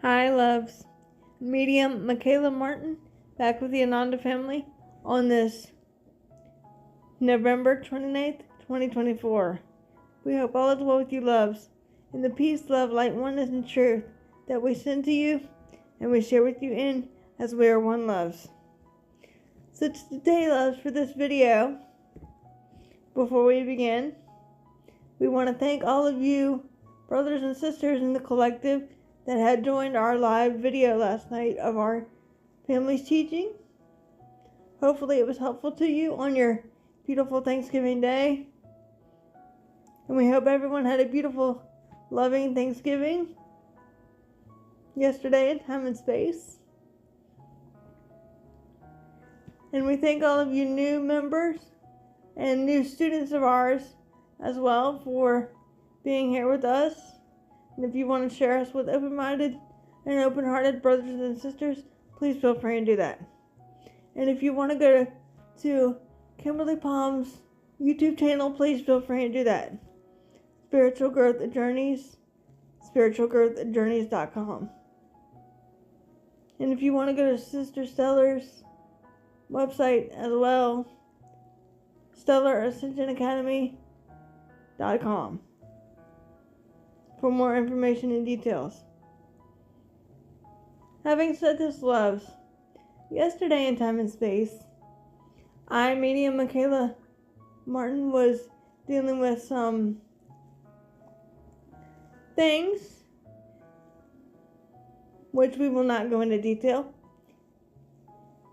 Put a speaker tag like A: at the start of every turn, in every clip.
A: Hi, loves. Medium Michaela Martin back with the Ananda family on this November 29th, 2024. We hope all is well with you, loves, in the peace, love, light, oneness, and truth that we send to you and we share with you in as we are one, loves. So today, loves, for this video, before we begin, we want to thank all of you brothers and sisters in the collective that had joined our live video last night of our family's teaching. Hopefully it was helpful to you on your beautiful Thanksgiving day. And we hope everyone had a beautiful, loving Thanksgiving yesterday in time and space. And we thank all of you new members and new students of ours as well for being here with us. And if you want to share us with open-minded and open-hearted brothers and sisters, please feel free and do that. And if you want to go to Kimberly Palm's YouTube channel, please feel free and do that. Spiritual Growth Journeys, spiritualgrowthjourneys.com. And if you want to go to Sister Stellar's website as well, StellarAscensionAcademy.com. for more information and details. Having said this, loves, yesterday in time and space, I, Medium Michaela Martin, was dealing with some things which we will not go into detail,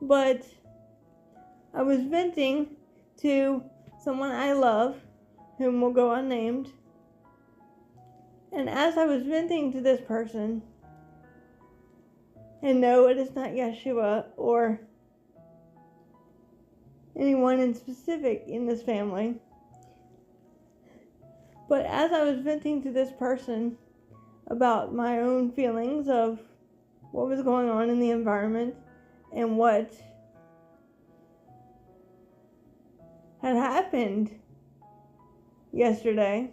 A: but I was venting to someone I love, whom will go unnamed. And as I was venting to this person, and no, it is not Yeshua or anyone in specific in this family, but as I was venting to this person about my own feelings of what was going on in the environment and what had happened yesterday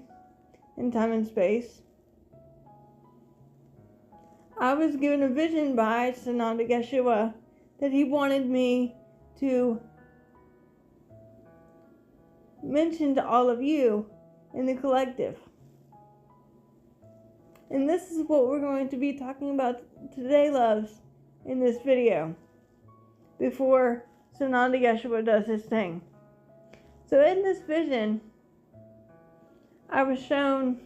A: in time and space, I was given a vision by Sananda Yeshua that he wanted me to mention to all of you in the collective. And this is what we're going to be talking about today, loves, in this video, before Sananda Yeshua does his thing. So in this vision, I was shown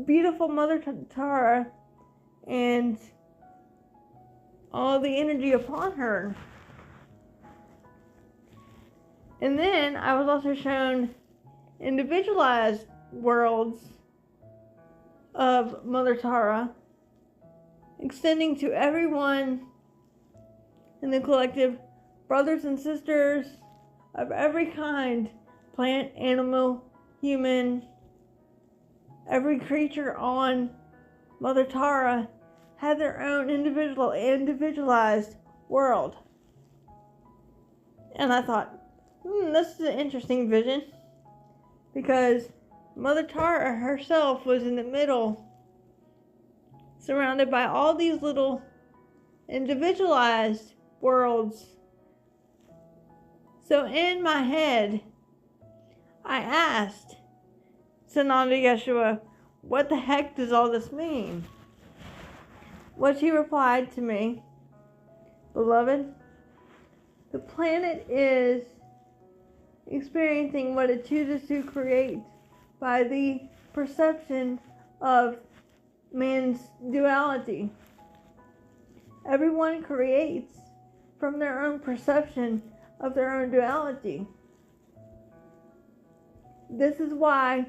A: beautiful Mother Tara and all the energy upon her. And then I was also shown individualized worlds of Mother Tara, extending to everyone in the collective, brothers and sisters of every kind, plant, animal, human, every creature on Mother Tara had their own individualized world. And I thought, this is an interesting vision, because Mother Tara herself was in the middle, surrounded by all these little individualized worlds. So in my head, I asked Sananda Yeshua, what the heck does all this mean? What he replied to me, beloved, the planet is experiencing what it chooses to create by the perception of man's duality. Everyone creates from their own perception of their own duality. This is why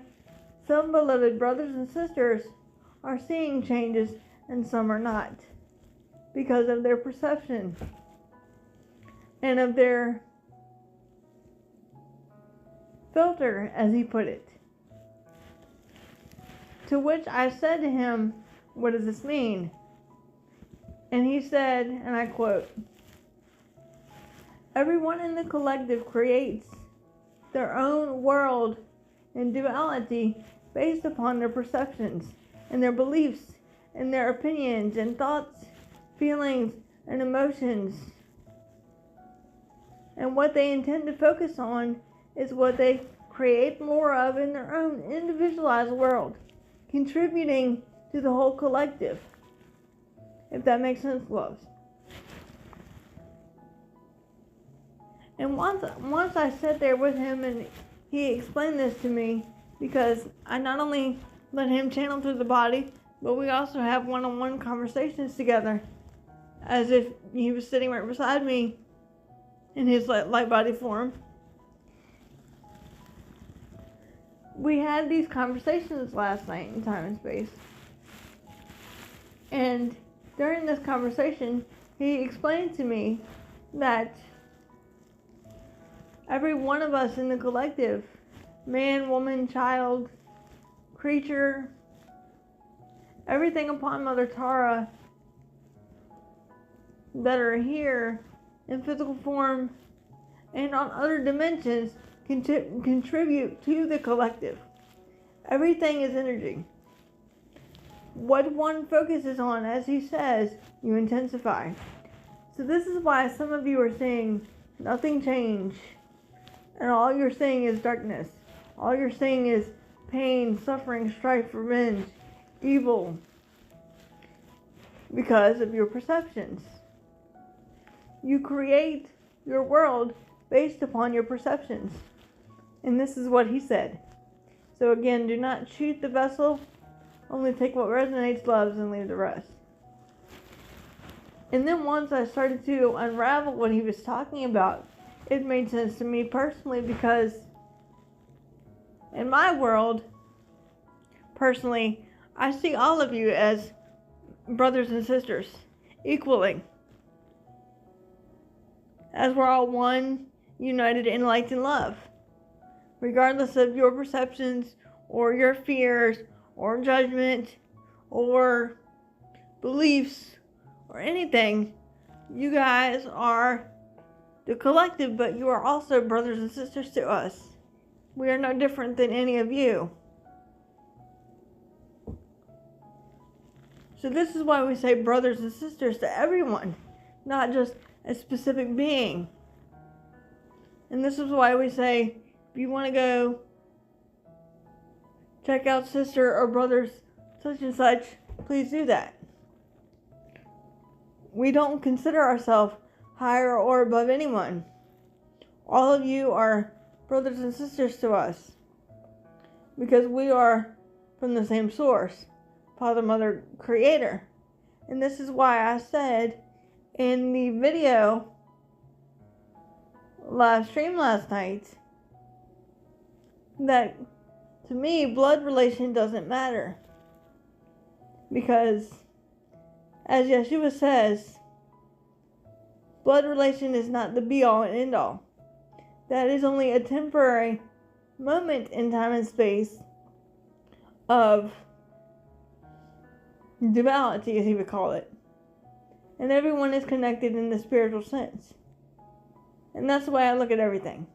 A: some beloved brothers and sisters are seeing changes and some are not, because of their perception and of their filter, as he put it. To which I said to him, what does this mean? And he said, and I quote, everyone in the collective creates their own world and duality based upon their perceptions and their beliefs and their opinions and thoughts, feelings, and emotions. And what they intend to focus on is what they create more of in their own individualized world, contributing to the whole collective. If that makes sense, loves. And once I sat there with him and he explained this to me, because I not only let him channel through the body, but we also have one-on-one conversations together, as if he was sitting right beside me in his light body form. We had these conversations last night in time and space. And during this conversation, he explained to me that every one of us in the collective, man, woman, child, creature, everything upon Mother Tara that are here in physical form and on other dimensions contribute to the collective. Everything is energy. What one focuses on, as he says, you intensify. So this is why some of you are saying nothing change, and all you're seeing is darkness. All you're seeing is pain, suffering, strife, revenge, evil, because of your perceptions. You create your world based upon your perceptions. And this is what he said. So again, do not shoot the vessel, only take what resonates, loves, and leave the rest. And then once I started to unravel what he was talking about, it made sense to me personally, because in my world, personally, I see all of you as brothers and sisters equally, as we're all one, united in light and love. Regardless of your perceptions or your fears or judgment or beliefs or anything, you guys are the collective, but you are also brothers and sisters to us. We are no different than any of you. So this is why we say brothers and sisters to everyone, not just a specific being. And this is why we say, if you want to go check out sister or brothers such and such, please do that. We don't consider ourselves higher or above anyone. All of you are brothers and sisters to us, because we are from the same source, Father, Mother, Creator. And this is why I said in the video live stream last night that to me blood relation doesn't matter, because as Yeshua says, blood relation is not the be all and end all. That is only a temporary moment in time and space of duality, as he would call it. And everyone is connected in the spiritual sense. And that's the way I look at everything.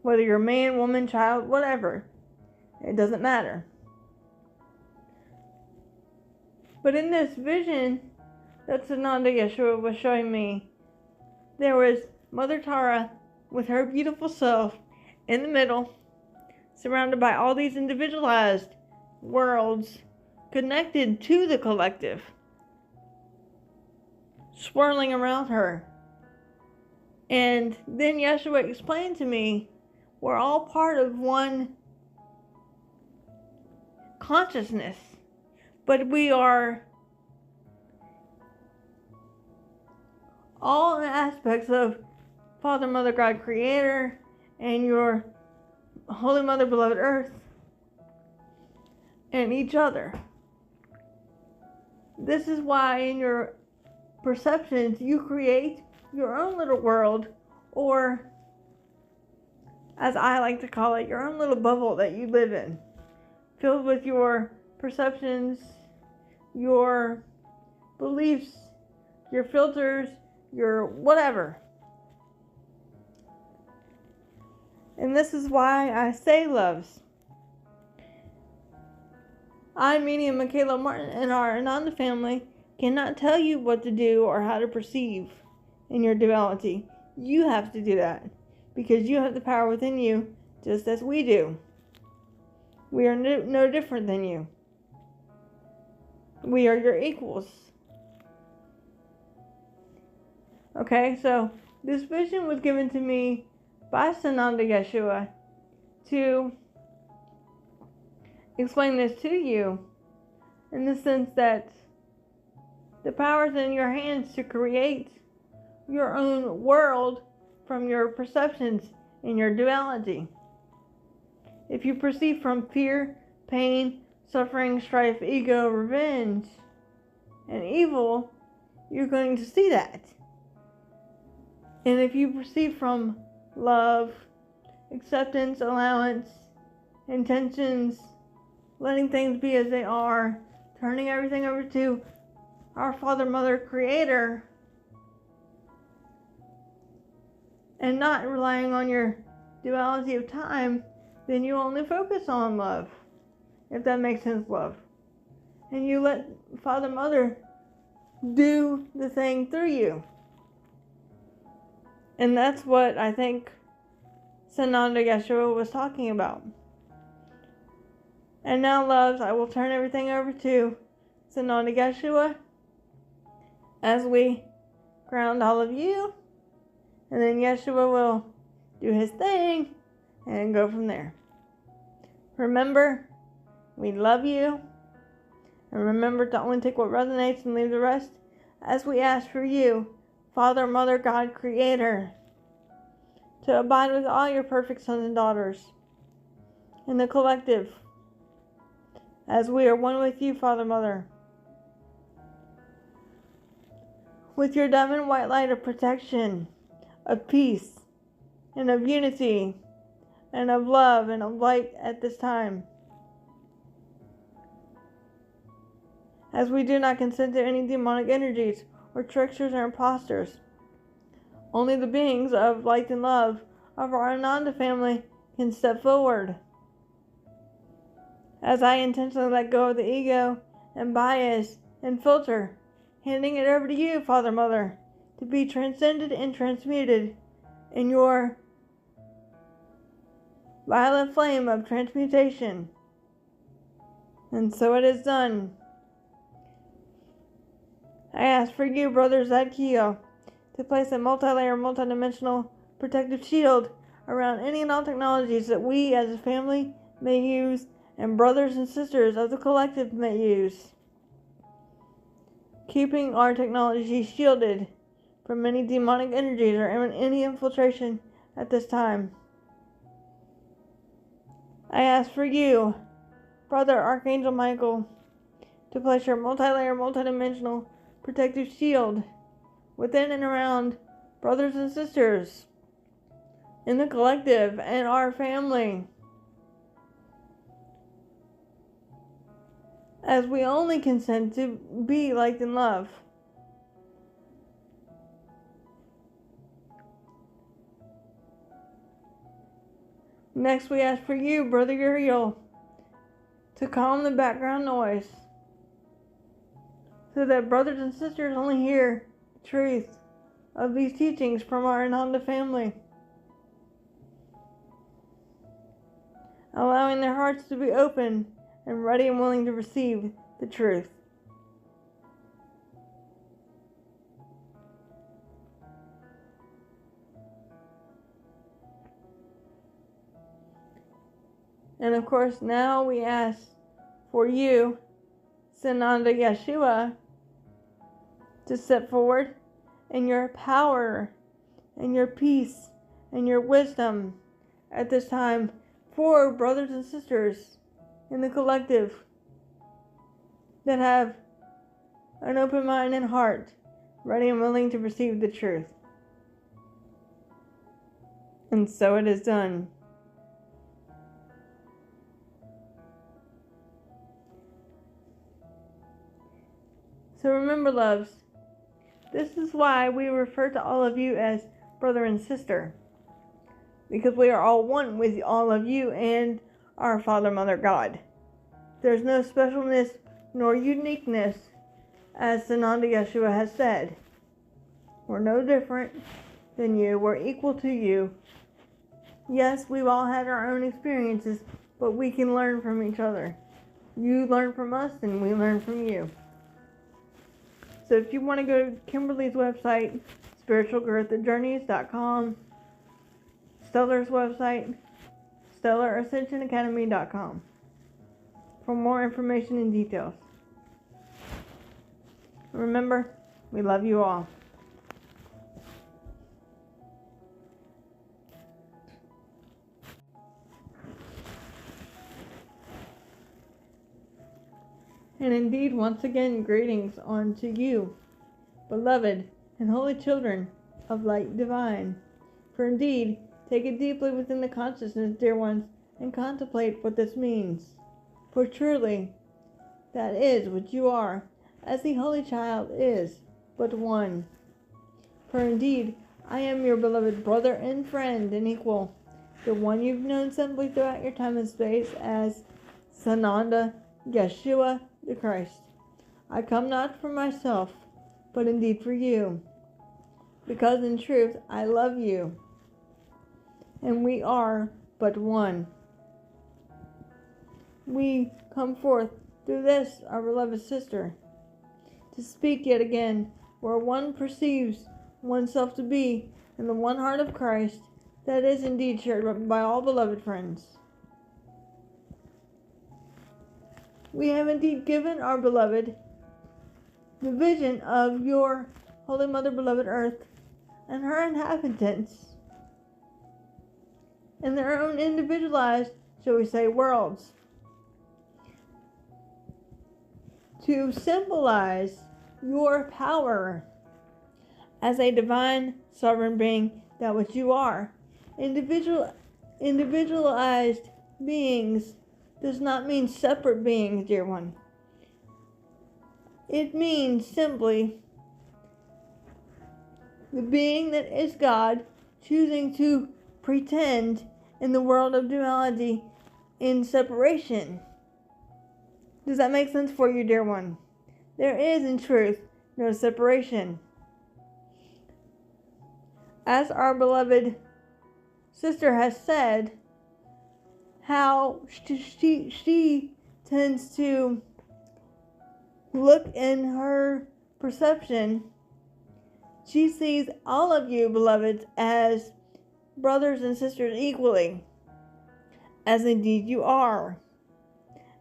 A: Whether you're a man, woman, child, whatever. It doesn't matter. But in this vision that Sananda Yeshua was showing me, there was Mother Tara with her beautiful self in the middle, surrounded by all these individualized worlds connected to the collective, swirling around her. And then Yeshua explained to me, we're all part of one consciousness, but we are all aspects of Father, Mother, God, Creator, and your Holy Mother, beloved Earth, and each other. This is why in your perceptions you create your own little world, or as I like to call it, your own little bubble that you live in, filled with your perceptions, your beliefs, your filters, your whatever. And this is why I say, loves, I, Medium Michaela Martin, and our Ananda family cannot tell you what to do or how to perceive in your duality. You have to do that, because you have the power within you, just as we do. We are no different than you. We are your equals. Okay, so this vision was given to me by Sananda Yeshua to explain this to you, in the sense that the power is in your hands to create your own world from your perceptions in your duality. If you perceive from fear, pain, suffering, strife, ego, revenge, and evil, you're going to see that. And if you perceive from love, acceptance, allowance, intentions, letting things be as they are, turning everything over to our Father, Mother, Creator, and not relying on your duality of time, then you only focus on love, if that makes sense, love. And you let Father, Mother do the thing through you. And that's what I think Sananda Yeshua was talking about. And now, loves, I will turn everything over to Sananda Yeshua as we ground all of you. And then Yeshua will do his thing and go from there. Remember, we love you. And remember to only take what resonates and leave the rest, as we ask for you, Father, Mother, God, Creator, to abide with all your perfect sons and daughters in the collective, as we are one with you, Father, Mother, with your diamond white light of protection, of peace, and of unity, and of love, and of light at this time. As we do not consent to any demonic energies, or tricksters, or imposters. Only the beings of light and love of our Ananda family can step forward. As I intentionally let go of the ego and bias and filter, handing it over to you, Father, Mother, to be transcended and transmuted in your violet flame of transmutation. And so it is done. I ask for you, Brother Zadkiel, to place a multi-layer, multidimensional protective shield around any and all technologies that we as a family may use, and brothers and sisters of the collective may use, keeping our technology shielded from any demonic energies or any infiltration at this time. I ask for you, Brother Archangel Michael, to place your multi-layer, multidimensional protective shield within and around brothers and sisters in the collective and our family, as we only consent to be light and love. Next, we ask for you, Brother Uriel, to calm the background noise, so that brothers and sisters only hear the truth of these teachings from our Ananda family, allowing their hearts to be open and ready and willing to receive the truth. And of course, now we ask for you, Sananda Yeshua, to step forward in your power and your peace and your wisdom at this time for brothers and sisters in the collective that have an open mind and heart, ready and willing to receive the truth. And so it is done. So remember, loves, this is why we refer to all of you as brother and sister, because we are all one with all of you and our Father, Mother, God. There's no specialness nor uniqueness, as Sananda Yeshua has said. We're no different than you. We're equal to you. Yes, we've all had our own experiences, but we can learn from each other. You learn from us, and we learn from you. So if you want to go to Kimberly's website, spiritualgrowthjourneys.com, Stellar's website, StellarAscensionAcademy.com, for more information and details. Remember, we love you all. And indeed, once again, greetings unto you, beloved and holy children of light divine. For indeed, take it deeply within the consciousness, dear ones, and contemplate what this means. For truly, that is what you are, as the holy child is but one. For indeed, I am your beloved brother and friend and equal, the one you've known simply throughout your time and space as Sananda Yeshua the Christ. I come not for myself, but indeed for you, because in truth I love you, and we are but one. We come forth through this, our beloved sister, to speak yet again where one perceives oneself to be in the one heart of Christ that is indeed shared by all beloved friends. We have indeed given our beloved the vision of your Holy Mother, beloved Earth, and her inhabitants in their own individualized, shall we say, worlds, to symbolize your power as a divine sovereign being, that which you are. Individualized beings does not mean separate beings, dear one. It means simply the being that is God choosing to pretend in the world of duality in separation. Does that make sense for you, dear one? There is, in truth, no separation. As our beloved sister has said, how she tends to look in her perception, she sees all of you, beloveds, as brothers and sisters equally, as indeed you are,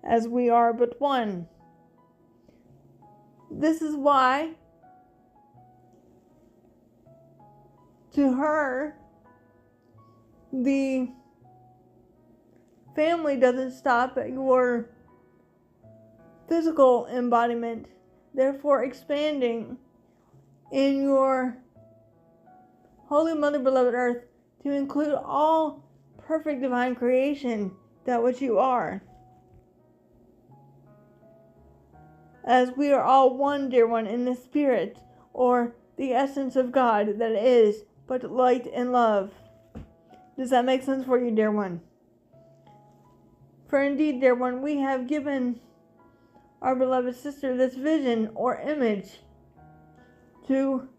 A: as we are but one. This is why, to her, the family doesn't stop at your physical embodiment, therefore expanding in your Holy Mother, beloved Earth, to include all perfect divine creation, that which you are. As we are all one, dear one, in the Spirit, or the essence of God that is but light and love. Does that make sense for you, dear one? For indeed, dear one, we have given our beloved sister this vision or image to,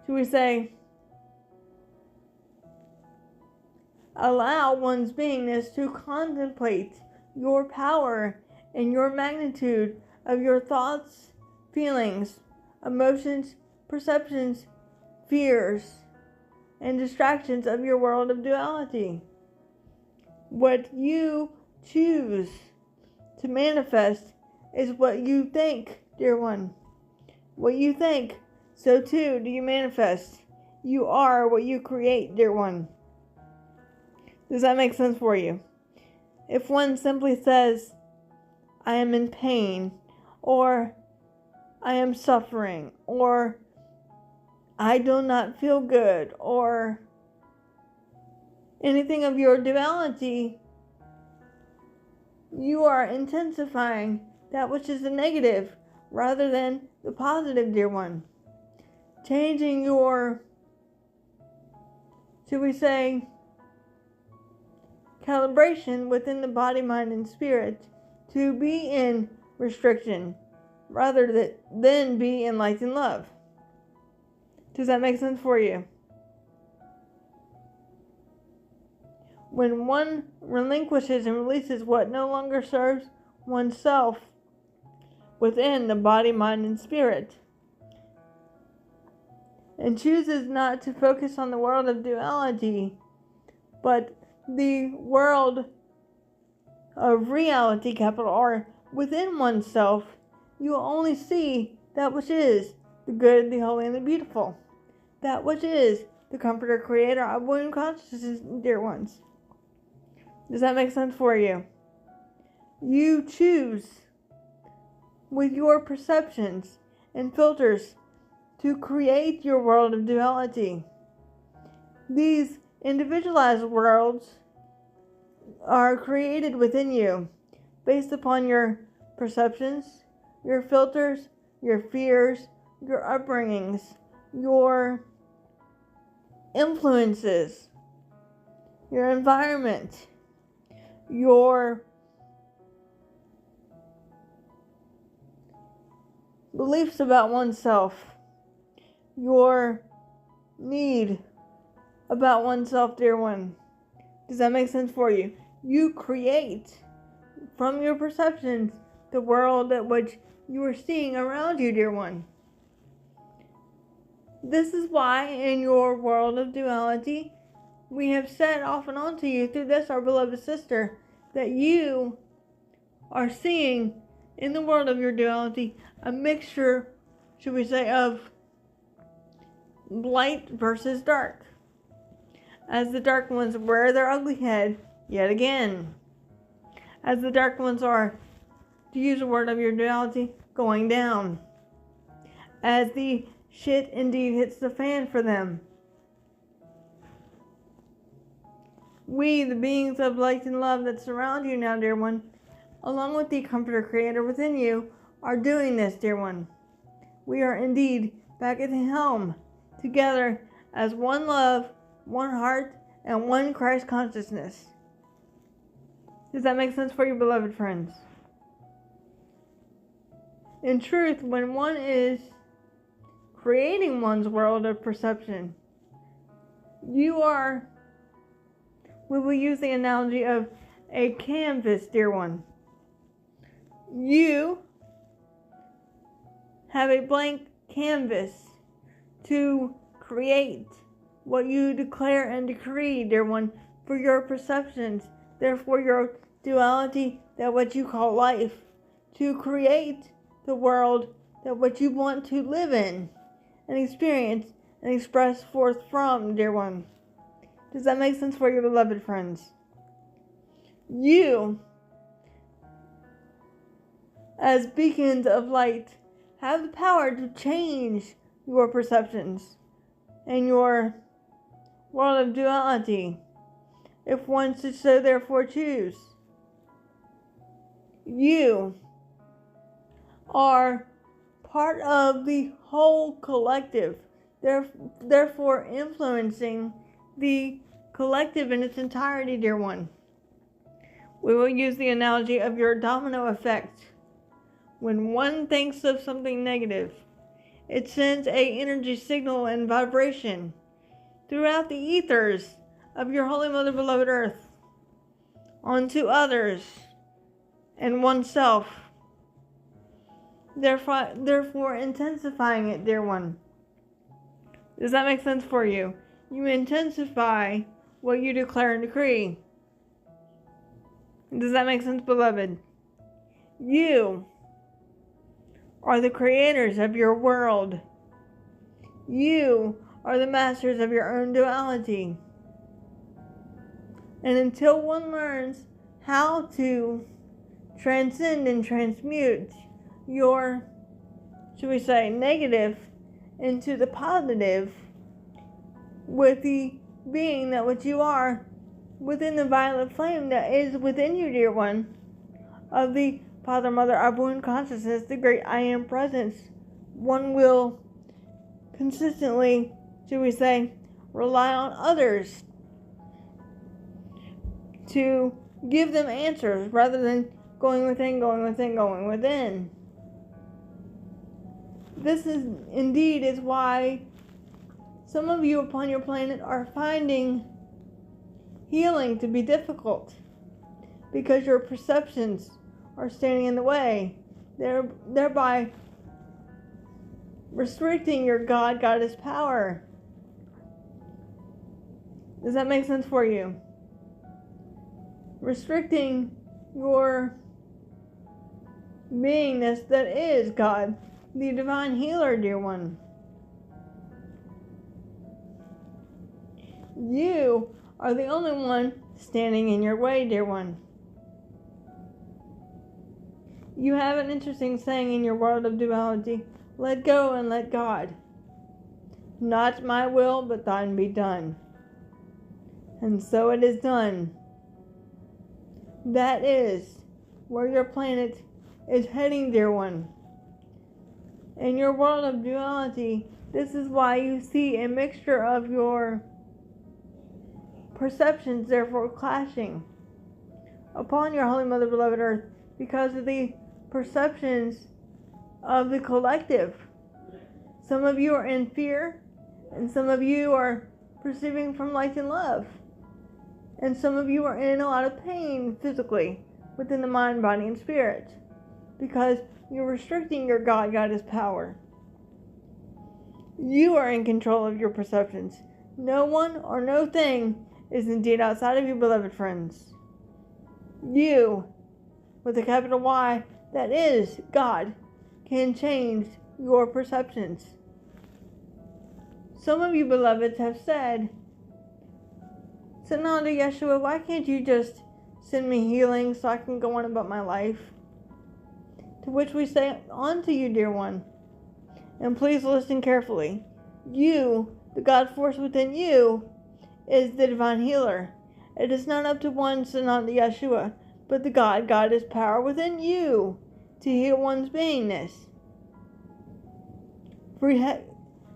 A: shall we say, allow one's beingness to contemplate your power and your magnitude of your thoughts, feelings, emotions, perceptions, fears, and distractions of your world of duality. What you choose to manifest is what you think, dear one. What you think, so too do you manifest. You are what you create, dear one. Does that make sense for you? If one simply says, I am in pain, or I am suffering, or I do not feel good, or anything of your duality, you are intensifying that which is the negative rather than the positive, dear one. Changing your, should we say, calibration within the body, mind, and spirit to be in restriction rather than be in light and love. Does that make sense for you? When one relinquishes and releases what no longer serves oneself within the body, mind, and spirit, and chooses not to focus on the world of duality, but the world of reality, capital R, within oneself, you will only see that which is the good, the holy, and the beautiful. That which is the comforter, creator of wound consciousness, dear ones. Does that make sense for you? You choose with your perceptions and filters to create your world of duality. These individualized worlds are created within you based upon your perceptions, your filters, your fears, your upbringings, your influences, your environment, your beliefs about oneself, your need about oneself, dear one. Does that make sense for you? You create from your perceptions the world at which you are seeing around you, dear one. This is why in your world of duality, we have said off and on to you through this, our beloved sister, that you are seeing in the world of your duality a mixture, should we say, of light versus dark. As the dark ones wear their ugly head yet again. As the dark ones are, to use a word of your duality, going down. As the shit indeed hits the fan for them. We, the beings of light and love that surround you now, dear one, along with the comforter creator within you, are doing this, dear one. We are indeed back at the helm, together as one love, one heart, and one Christ consciousness. Does that make sense for you, beloved friends? In truth, when one is creating one's world of perception, you are, we will use the analogy of a canvas, dear one. You have a blank canvas to create what you declare and decree, dear one, for your perceptions, therefore your duality, that what you call life, to create the world that what you want to live in and experience and express forth from, dear one. Does that make sense for your beloved friends? You, as beacons of light, have the power to change your perceptions and your world of duality, if one should so therefore choose. You are part of the whole collective, therefore influencing the collective in its entirety, dear one. We will use the analogy of your domino effect. When one thinks of something negative, it sends a energy signal and vibration throughout the ethers of your Holy Mother beloved Earth, onto others and oneself, therefore intensifying it, dear one. Does that make sense for you? You intensify what you declare and decree. Does that make sense, beloved? You are the creators of your world. You are the masters of your own duality. And until one learns how to transcend and transmute your, should we say, negative into the positive, with the being that which you are within the violet flame that is within you, dear one, of the Father, Mother, of wound consciousness, the great I Am presence, one will consistently, should we say, rely on others to give them answers rather than going within, going within, going within. This is indeed is why some of you upon your planet are finding healing to be difficult, because your perceptions are standing in the way, thereby restricting your goddess power. Does that make sense for you? Restricting your beingness that is God, the divine healer, dear one. You are the only one standing in your way, dear one. You have an interesting saying in your world of duality: let go and let God. Not my will, but thine be done. And so it is done. That is where your planet is heading, dear one. In your world of duality, this is why you see a mixture of your perceptions, therefore clashing upon your Holy Mother Beloved Earth, because of the perceptions of the collective. Some of you are in fear, and some of you are perceiving from light and love, and some of you are in a lot of pain physically within the mind, body, and spirit, because you're restricting your goddess power. You are in control of your perceptions. No one or no thing is indeed outside of you, beloved friends. You, with a capital Y, that is God, can change your perceptions. Some of you beloveds have said, Sananda Yeshua, why can't you just send me healing so I can go on about my life? To which we say, on to you, dear one. And please listen carefully. You, the God force within you, is the divine healer. It is not up to one Sananda Yeshua, but the goddess power within you to heal one's beingness. For have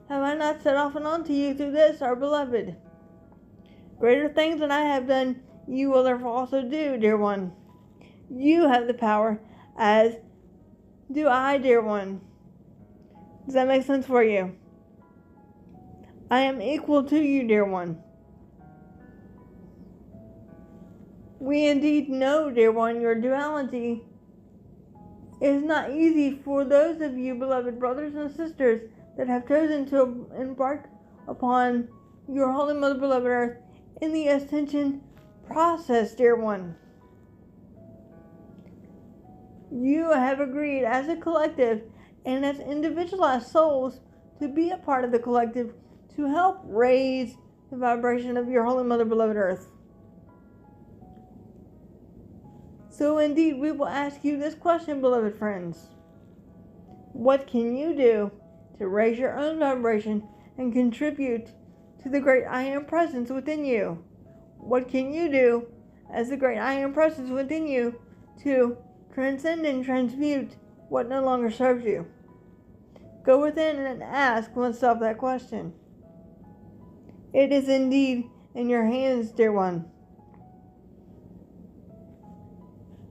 A: I not said off and on to you through this, our beloved? Greater things than I have done, you will therefore also do, dear one. You have the power, as do I, dear one. Does that make sense for you? I am equal to you, dear one. We indeed know, dear one, your duality is not easy for those of you, beloved brothers and sisters, that have chosen to embark upon your Holy Mother Beloved Earth in the ascension process, dear one. You have agreed as a collective and as individualized souls to be a part of the collective to help raise the vibration of your Holy Mother Beloved Earth. So indeed, we will ask you this question, beloved friends. What can you do to raise your own vibration and contribute to the great I Am presence within you? What can you do as the great I Am presence within you to transcend and transmute what no longer serves you? Go within and ask oneself that question. It is indeed in your hands, dear one.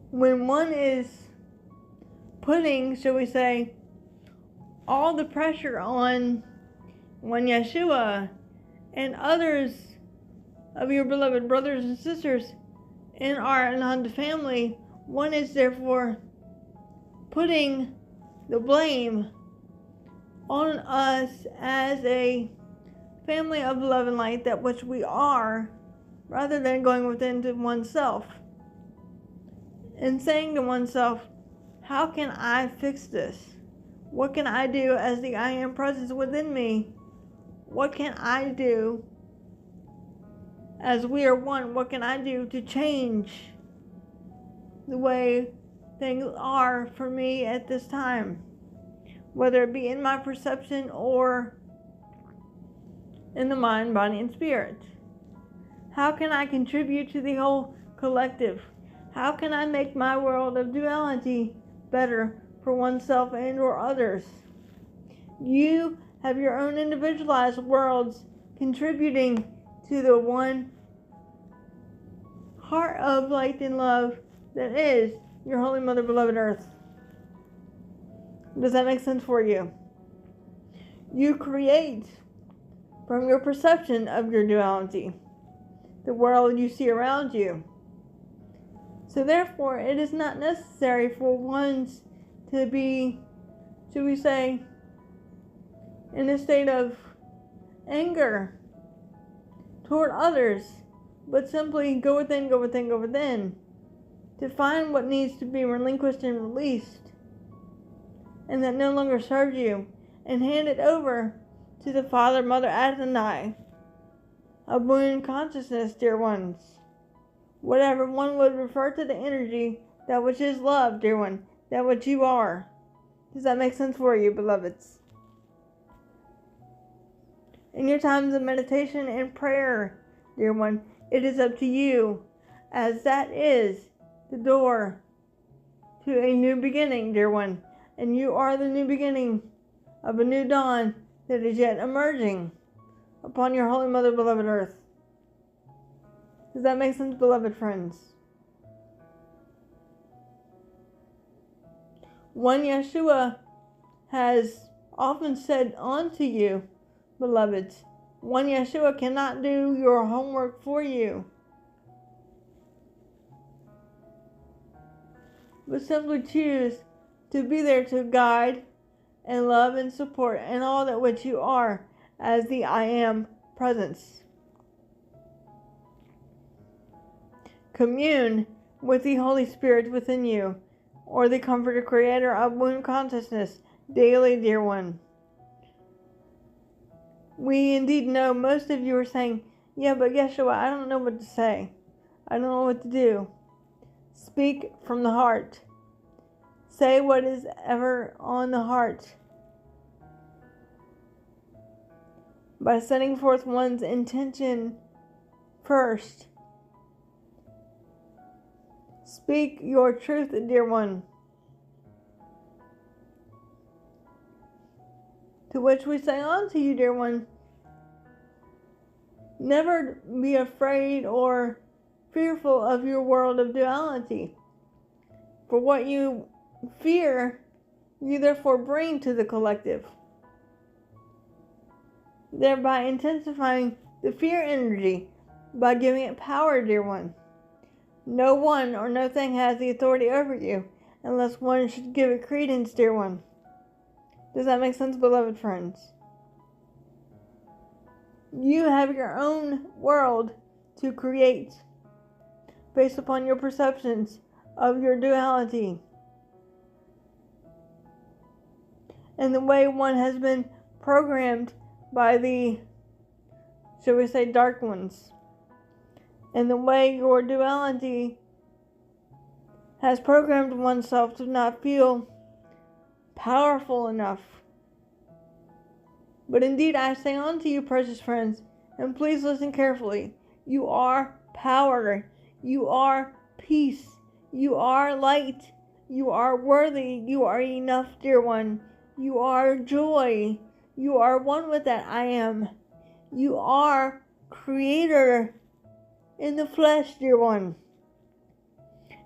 A: When one is putting, shall we say, all the pressure on one Yeshua and others of your beloved brothers and sisters in our Ananda family, one is therefore putting the blame on us as a family of love and light, that which we are, rather than going within to oneself and saying to oneself, how can I fix this? What can I do as the I Am presence within me? What can I do as we are one? What can I do to change the way things are for me at this time? Whether it be in my perception or in the mind, body, and spirit. How can I contribute to the whole collective? How can I make my world of duality better for oneself and or others? You have your own individualized worlds contributing to the one heart of light and love that is your Holy Mother, beloved Earth. Does that make sense for you? You create from your perception of your duality, the world you see around you. So therefore, it is not necessary for ones to be, should we say, in a state of anger toward others, but simply go within, go within, go within, to find what needs to be relinquished and released, and that no longer serves you, and hand it over to the Father, Mother, Adonai, of wound consciousness, dear ones. Whatever one would refer to the energy, that which is love, dear one, that which you are. Does that make sense for you, beloveds? In your times of meditation and prayer, dear one, it is up to you, as that is the door to a new beginning, dear one. And you are the new beginning of a new dawn that is yet emerging upon your Holy Mother, beloved Earth. Does that make sense, beloved friends? One Yeshua has often said unto you, beloveds, one Yeshua cannot do your homework for you, but simply choose to be there to guide and love and support and all that which you are as the I Am presence. Commune with the Holy Spirit within you, or the Comforter Creator of wound consciousness, daily, dear one. We indeed know most of you are saying, yeah, but Yeshua, I don't know what to say. I don't know what to do. Speak from the heart. Say what is ever on the heart. By setting forth one's intention first. Speak your truth, dear one. To which we say unto you, dear one, never be afraid or fearful of your world of duality. For what you fear, you therefore bring to the collective, thereby intensifying the fear energy by giving it power, dear one. No one or no thing has the authority over you unless one should give it credence, dear one. Does that make sense, beloved friends? You have your own world to create based upon your perceptions of your duality and the way one has been programmed by the, shall we say, dark ones, and the way your duality has programmed oneself to not feel powerful enough. But indeed I say unto you, precious friends, and please listen carefully, you are power, you are peace, you are light, you are worthy, you are enough, dear one, you are joy, you are one with that I am, you are creator in the flesh, dear one,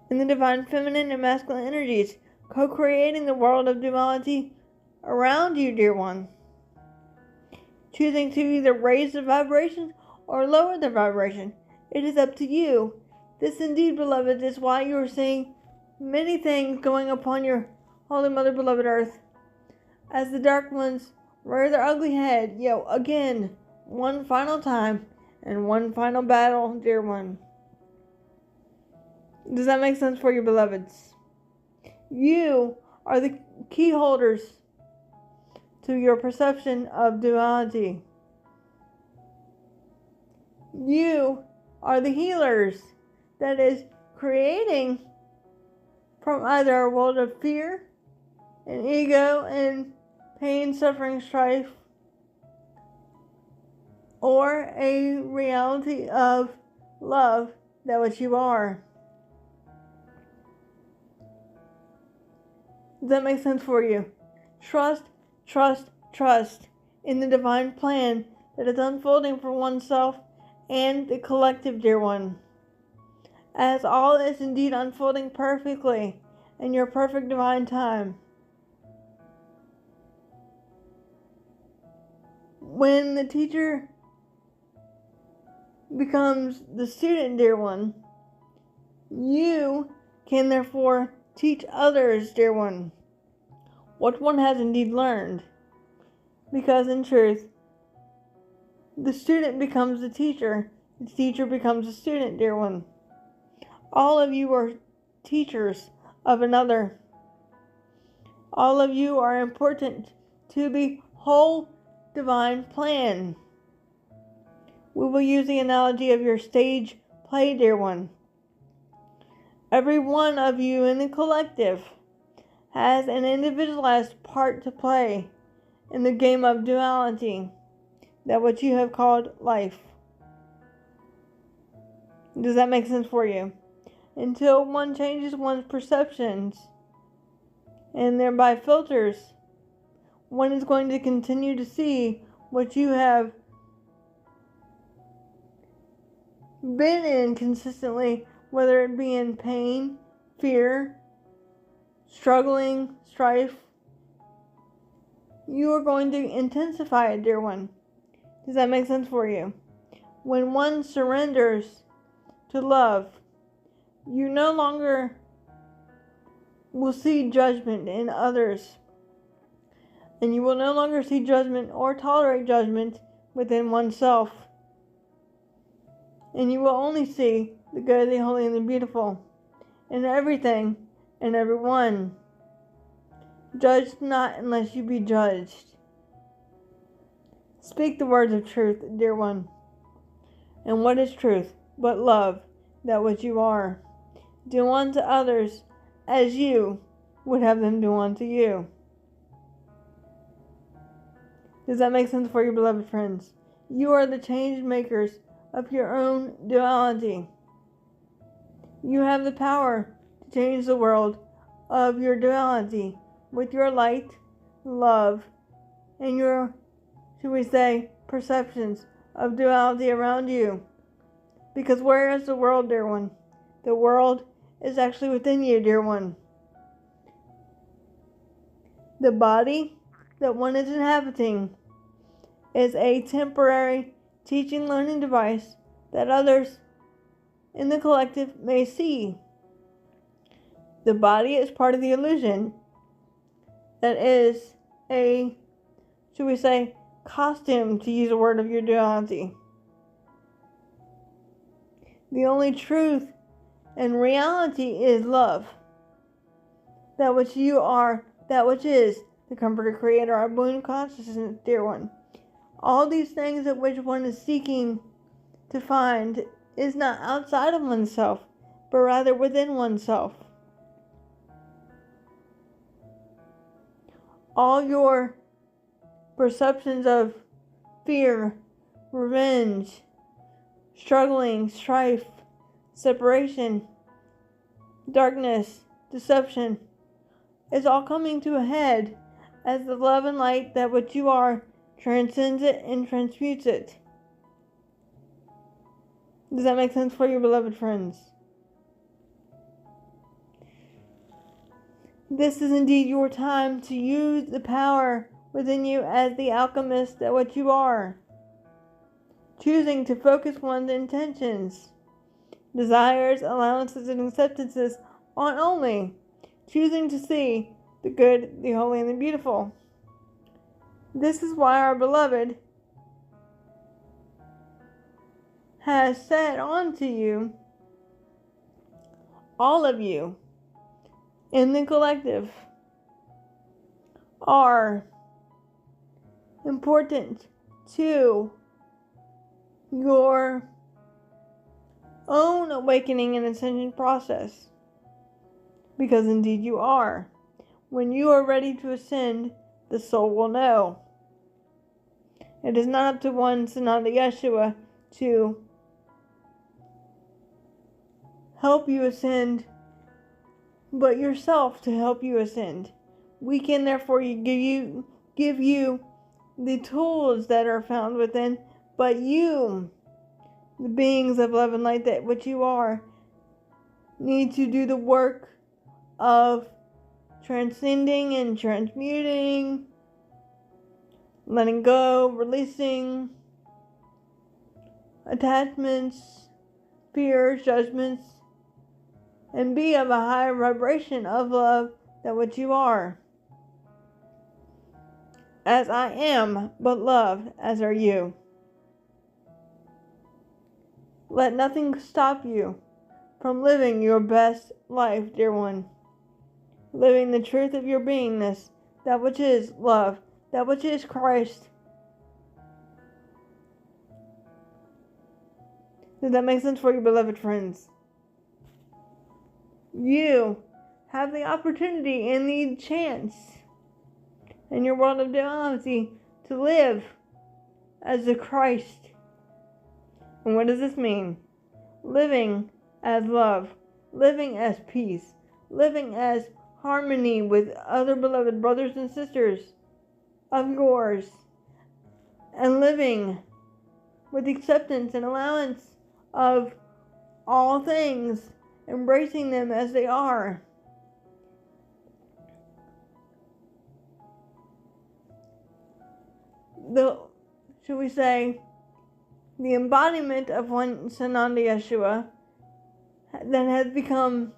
A: in the divine feminine and masculine energies, co-creating the world of duality around you, dear one. Choosing to either raise the vibration or lower the vibration. It is up to you. This indeed, beloved, is why you are seeing many things going upon your Holy Mother, beloved Earth, as the dark ones rear their ugly head, again, one final time, and one final battle, dear one. Does that make sense for you, beloveds? You are the key holders to your perception of duality. You are the healers that is creating from either a world of fear and ego and pain, suffering, strife, or a reality of love, that which you are. Does that make sense for you? Trust, trust, trust in the divine plan that is unfolding for oneself and the collective, dear one. As all is indeed unfolding perfectly and your perfect divine time. When the teacher becomes the student, dear one, you can therefore teach others, dear one, what one has indeed learned. Because in truth, the student becomes the teacher becomes the student, dear one. All of you are teachers of another. All of you are important to the whole divine plan. We will use the analogy of your stage play, dear one. Every one of you in the collective has an individualized part to play in the game of duality, that what you have called life. Does that make sense for you? Until one changes one's perceptions and thereby filters, one is going to continue to see what you have been in consistently, whether it be in pain, fear, struggling, strife. You are going to intensify it, dear one. Does that make sense for you? When one surrenders to love, you no longer will see judgment in others. And you will no longer see judgment or tolerate judgment within oneself. And you will only see the good, the holy, and the beautiful in everything and everyone. Judge not unless you be judged. Speak the words of truth, dear one. And what is truth but love, that which you are? Do unto others as you would have them do unto you. Does that make sense for you, beloved friends? You are the change makers of your own duality. You have the power to change the world of your duality with your light, love, and your, should we say, perceptions of duality around you. Because where is the world, dear one? The world is actually within you, dear one. The body that one is inhabiting is a temporary teaching learning device that others in the collective may see. The body is part of the illusion that is a, should we say, costume, to use a word of your duality. The only truth and reality is love. That which you are, that which is the Comforter Creator, our boon consciousness, dear one. All these things that which one is seeking to find is not outside of oneself, but rather within oneself. All your perceptions of fear, revenge, struggling, strife, separation, darkness, deception, is all coming to a head as the love and light that which you are transcends it and transmutes it. Does that make sense for you, beloved friends? This is indeed your time to use the power within you as the alchemist that what you are. Choosing to focus one's intentions, desires, allowances, and acceptances on only choosing to see the good, the holy, and the beautiful. This is why our beloved has said unto you, all of you in the collective are important to your own awakening and ascension process. Because indeed you are. When you are ready to ascend, the soul will know. It is not up to one Sananda Yeshua to help you ascend, but yourself to help you ascend. We can therefore give you the tools that are found within, but you, the beings of love and light that which you are, need to do the work of transcending and transmuting, letting go, releasing attachments, fears, judgments, and be of a higher vibration of love than what you are. As I am, but love, as are you. Let nothing stop you from living your best life, dear one. Living the truth of your beingness, that which is love, that which is Christ. Does that make sense for you, beloved friends? You have the opportunity and the chance in your world of duality to live as the Christ. And what does this mean? Living as love, living as peace, living as harmony with other beloved brothers and sisters of yours, and living with acceptance and allowance of all things, embracing them as they are. Should we say, the embodiment of one Sananda Yeshua that has become,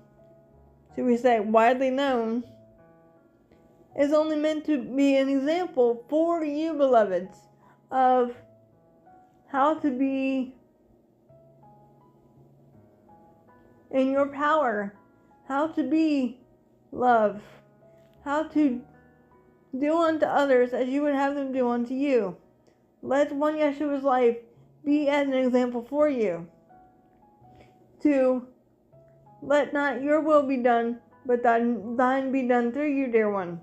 A: should we say, widely known, is only meant to be an example for you, beloveds, of how to be in your power, how to be love, how to do unto others as you would have them do unto you. Let one Yeshua's life be as an example for you. To let not your will be done, but thine be done through you, dear one.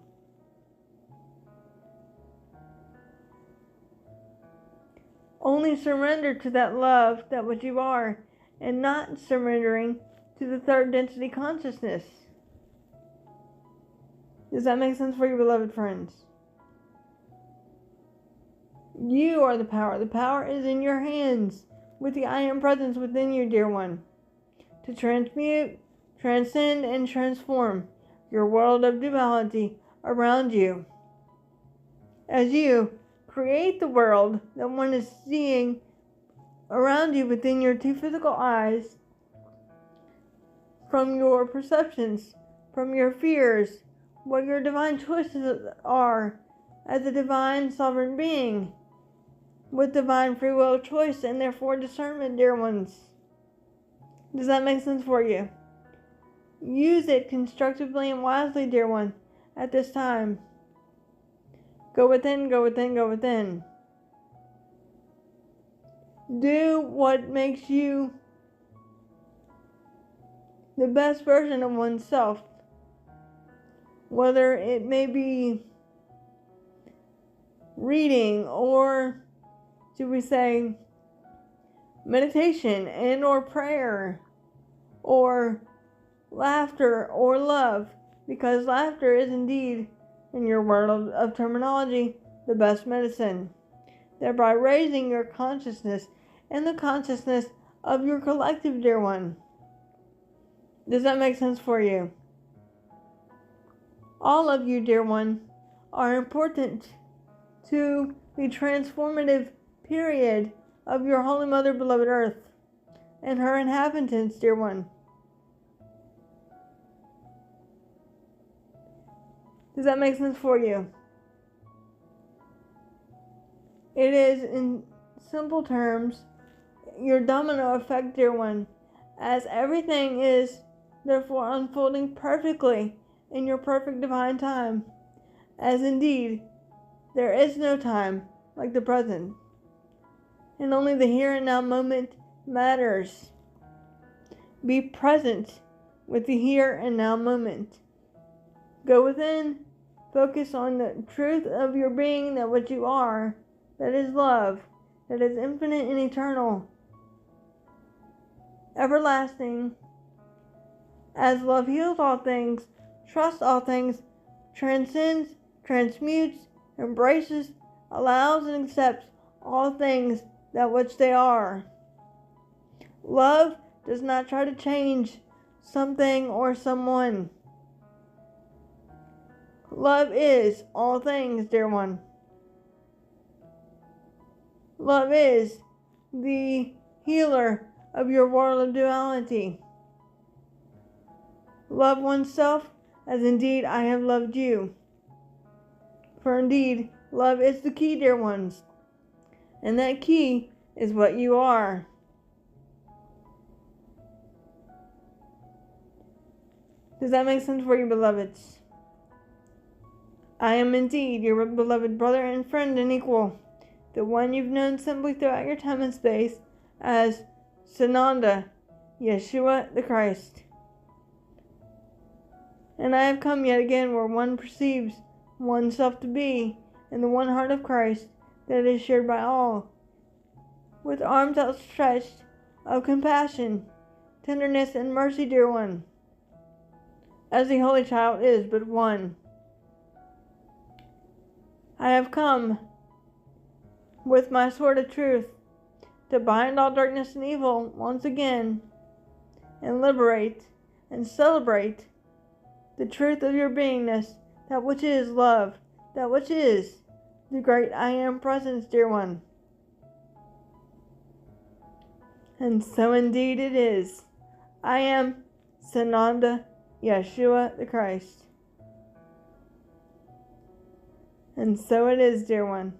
A: Only surrender to that love, that which you are, and not surrendering to the third density consciousness. Does that make sense for you, beloved friends? You are the power. The power is in your hands, with the I Am presence within you, dear one, to transmute, transcend, and transform your world of duality around you. As you create the world that one is seeing around you within your two physical eyes, from your perceptions, from your fears, what your divine choices are as a divine sovereign being, with divine free will choice and therefore discernment, dear ones. Does that make sense for you? Use it constructively and wisely, dear one, at this time. Go within, go within, go within. Do what makes you the best version of oneself. Whether it may be reading, or should we say meditation and or prayer, or laughter or love, because laughter is indeed, in your world of terminology, the best medicine. Thereby raising your consciousness and the consciousness of your collective, dear one. Does that make sense for you? All of you, dear one, are important to the transformative period of your Holy Mother, beloved Earth, and her inhabitants, dear one. Does that make sense for you? It is, in simple terms, your domino effect, dear one, as everything is therefore unfolding perfectly in your perfect divine time, as indeed there is no time like the present, and only the here and now moment matters. Be present with the here and now moment. Go within, focus on the truth of your being, that what you are, that is love, that is infinite and eternal, everlasting. As love heals all things, trusts all things, transcends, transmutes, embraces, allows, and accepts all things that which they are. Love does not try to change something or someone. Love is all things, dear one. Love is the healer of your world of duality. Love oneself as indeed I have loved you. For indeed, love is the key, dear ones. And that key is what you are. Does that make sense for you, beloveds? I am indeed your beloved brother and friend and equal, the one you've known simply throughout your time and space as Sananda, Yeshua the Christ. And I have come yet again where one perceives oneself to be in the one heart of Christ that is shared by all, with arms outstretched of compassion, tenderness, and mercy, dear one, as the Holy Child is but one. I have come with my sword of truth to bind all darkness and evil once again and liberate and celebrate the truth of your beingness, that which is love, that which is the great I Am presence, dear one. And so indeed it is. I am Sananda, Yeshua the Christ. And so it is, dear one.